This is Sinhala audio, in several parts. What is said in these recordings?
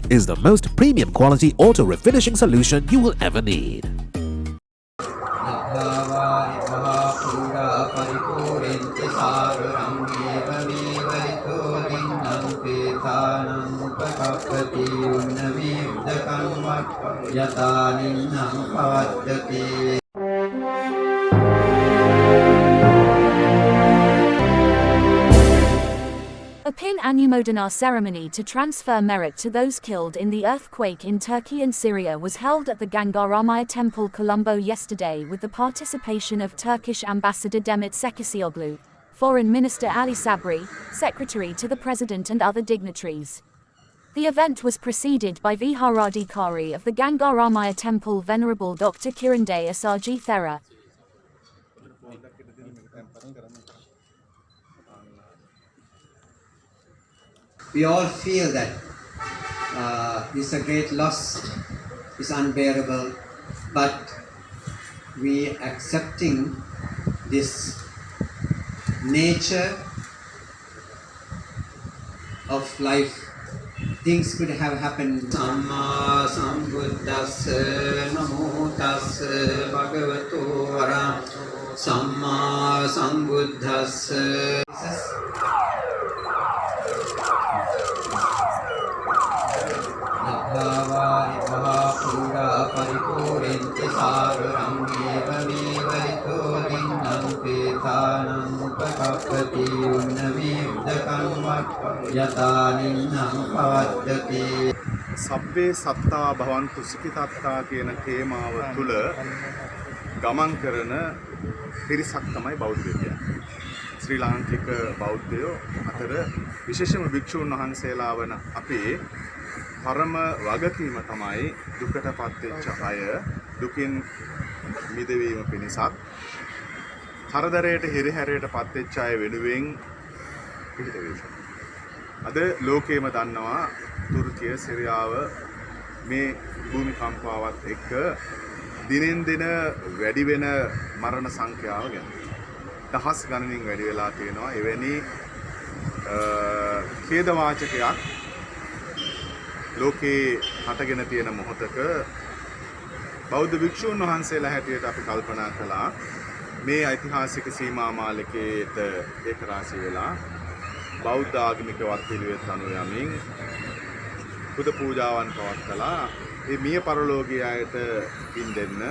is the most premium quality auto refinishing solution you will ever need. A PIN Anumodhana ceremony to transfer merit to those killed in the earthquake in Turkey and Syria was held at the Gangaramaya Temple, Colombo yesterday with the participation of Turkish Ambassador Demet Şekercioğlu, Foreign Minister Ali Sabry, Secretary to the President and other dignitaries. The event was preceded by Viharadhikari of the Gangaramaya Temple Venerable Dr. Kirande Asarji Thera. We all feel that it's a great loss, it's unbearable, but we accepting this nature of life. Things could have happened. Samma Sambuddhassa Namo Tassa Bhagavato Arahato Samma Sambuddhassa. සබ්බේ සත්තා භවන්තු සුඛිතාත්තා කියන තේමාව තුළ ගමන් කරන පිරිසක් තමයි බෞද්ධයෝ කියන්නේ. ශ්‍රී ලාංකික බෞද්ධයෝ අතර විශේෂම භික්ෂුන් වහන්සේලා වන අපේ පරම වගකීම තමයි දුකටපත් වෙච්ච අය දුකින් මිදවීම පිණිසත් කරදරයට හිරිහැරයටපත් වෙච්ච අය වෙනුවෙන් පිළිත වීම. අද ලෝකයේම දන්නවා තුර්කිය සිරියාව මේ භූමිකම්පාවත් එක්ක දිනෙන් දින වැඩි වෙන මරණ සංඛ්‍යාව ගැන. දහස් ගණනින් වැඩි වෙලා තියෙනවා. එවැනි ඛේදවාචකයක් ලෝකේ හටගෙන තියෙන මොහොතක බෞද්ධ භික්ෂුන් වහන්සේලා හැටියට අපි කල්පනා කළා මේ ඓතිහාසික සීමා මාලකයේට ඒකරාශී වෙලා බෞද්ධ ආගමික වත්පිළිවෙත් අනුව යමින් බුදු පූජාවන් පවත්වලා මේ මිය පරලෝකීය අයට පින් දෙන්න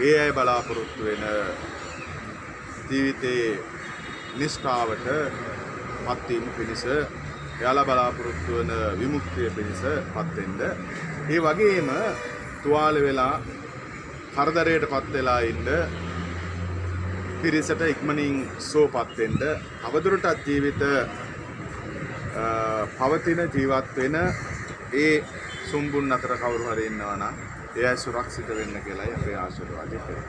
ඒ අය බලාපොරොත්තු වෙන ජීවිතේ නිෂ්ඨාවට පත් වීම පිණිස එයාලා බලාපොරොත්තු වන විමුක්තිය පිණිස පත් වෙන්න ඒ වගේම තුවාල වෙලා කරදරයටපත් වෙලා ඉන්න පිරිසට ඉක්මනින් සෝපත් වෙන්න අවදුරටත් ජීවිත පවතින ජීවත් වෙන ඒ සුම්බුන් අතර කවුරු හරි ඉන්නවා නම් ඒ අය සුරක්ෂිත වෙන්න කියලායි අපේ ආශිර්වාදය කරන්නේ.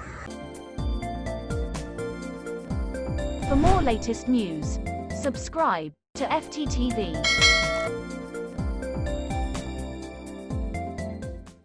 For more latest news, subscribe to FTTV.